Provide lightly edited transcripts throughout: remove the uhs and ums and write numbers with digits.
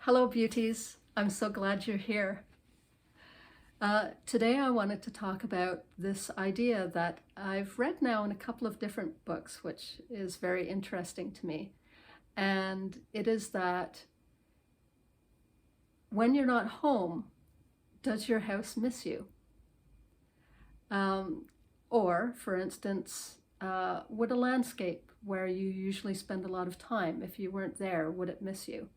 Hello, beauties. I'm so glad you're here. Today I wanted to talk about this idea that I've read now in a couple of different books, which is very interesting to me. And it is that when you're not home, does your house miss you? Or, for instance, would a landscape where you usually spend a lot of time, if you weren't there, would it miss you?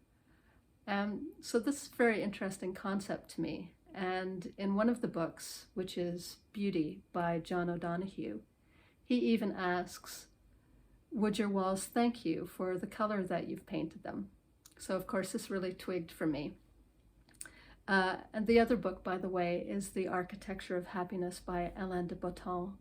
So this is a very interesting concept to me. And in one of the books, which is Beauty by John O'Donohue, he even asks, would your walls thank you for the color that you've painted them? So of course this really twigged for me. And the other book, by the way, is The Architecture of Happiness by Alain de Botton.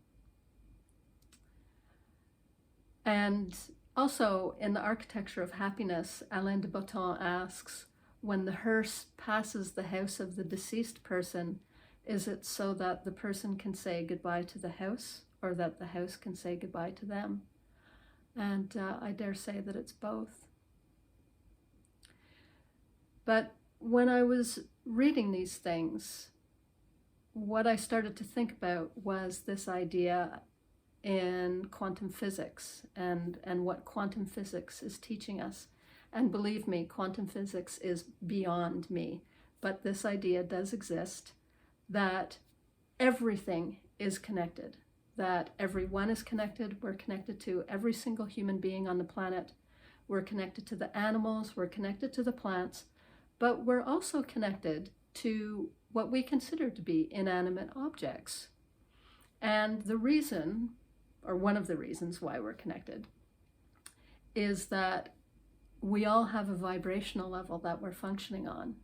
And also in The Architecture of Happiness, Alain de Botton asks, when the hearse passes the house of the deceased person, is it so that the person can say goodbye to the house, or that the house can say goodbye to them? And I dare say that it's both. But when I was reading these things, what I started to think about was this idea in quantum physics and what quantum physics is teaching us. And believe me, quantum physics is beyond me, but this idea does exist, that everything is connected, that everyone is connected. We're connected to every single human being on the planet. We're connected to the animals, we're connected to the plants, but we're also connected to what we consider to be inanimate objects. And the reason, or one of the reasons why we're connected, is that we all have a vibrational level that we're functioning on.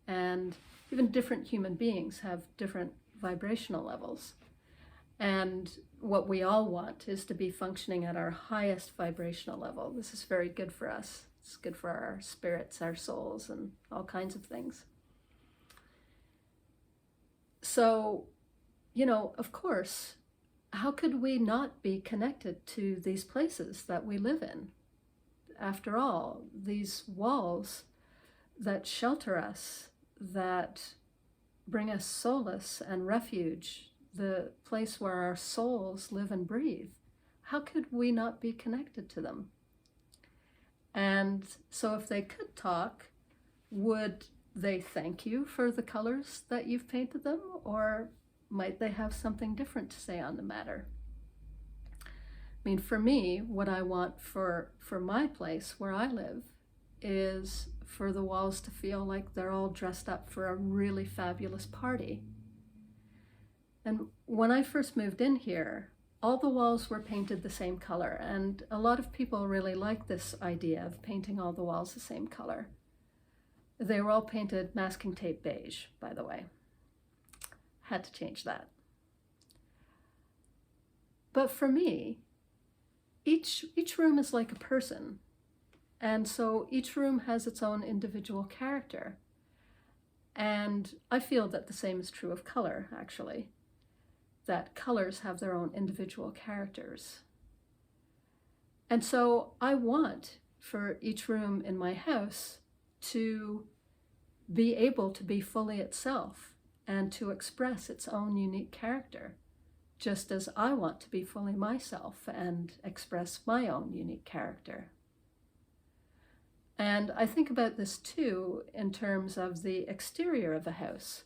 And even different human beings have different vibrational levels. And what we all want is to be functioning at our highest vibrational level. This is very good for us. It's good for our spirits, our souls, and all kinds of things. So, of course, how could we not be connected to these places that we live in? After all, these walls that shelter us, that bring us solace and refuge, the place where our souls live and breathe, how could we not be connected to them? And so if they could talk, would they thank you for the colors that you've painted them, or might they have something different to say on the matter? I mean, for me, what I want for my place where I live is for the walls to feel like they're all dressed up for a really fabulous party. And when I first moved in here, all the walls were painted the same color, and a lot of people really like this idea of painting all the walls the same color. They were all painted masking tape beige, by the way. Had to change that. But for me, each room is like a person, and so each room has its own individual character. And I feel that the same is true of color, actually, that colors have their own individual characters. And so I want for each room in my house to be able to be fully itself and to express its own unique character, just as I want to be fully myself and express my own unique character. And I think about this too in terms of the exterior of a house.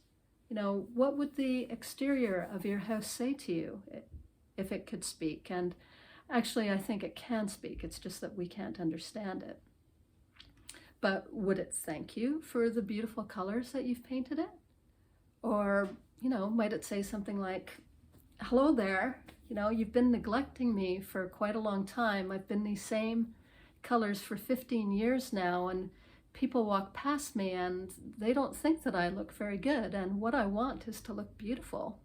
What would the exterior of your house say to you if it could speak? And actually, I think it can speak. It's just that we can't understand it. But would it thank you for the beautiful colors that you've painted it? Or, might it say something like, hello there, you've been neglecting me for quite a long time. I've been these same colors for 15 years now, and people walk past me and they don't think that I look very good, and what I want is to look beautiful.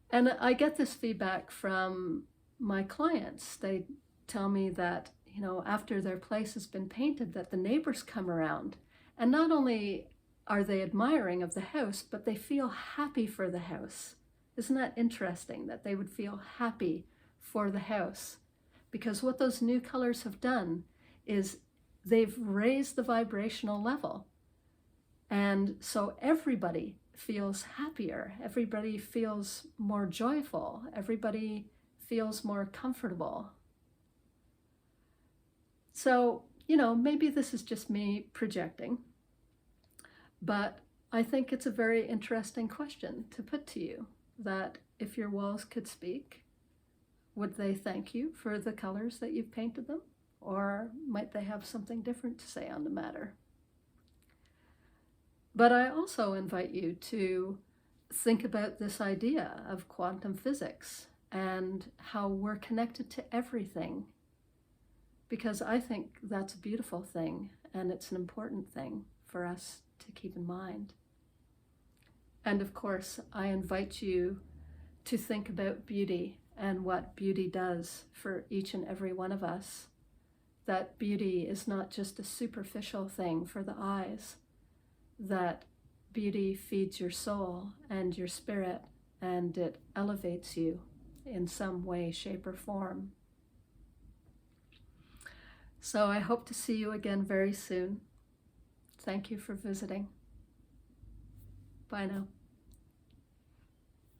And I get this feedback from my clients. They tell me that, after their place has been painted, that the neighbors come around, and not only are they admiring of the house, but they feel happy for the house. Isn't that interesting, that they would feel happy for the house? Because what those new colors have done is they've raised the vibrational level. And so everybody feels happier, everybody feels more joyful, everybody feels more comfortable. So, maybe this is just me projecting, but I think it's a very interesting question to put to you, that if your walls could speak, would they thank you for the colors that you've painted them? Or might they have something different to say on the matter? But I also invite you to think about this idea of quantum physics and how we're connected to everything, because I think that's a beautiful thing, and it's an important thing for us to keep in mind. And of course, I invite you to think about beauty and what beauty does for each and every one of us. That beauty is not just a superficial thing for the eyes, that beauty feeds your soul and your spirit, and it elevates you in some way, shape, or form. So I hope to see you again very soon. Thank you for visiting. Bye now.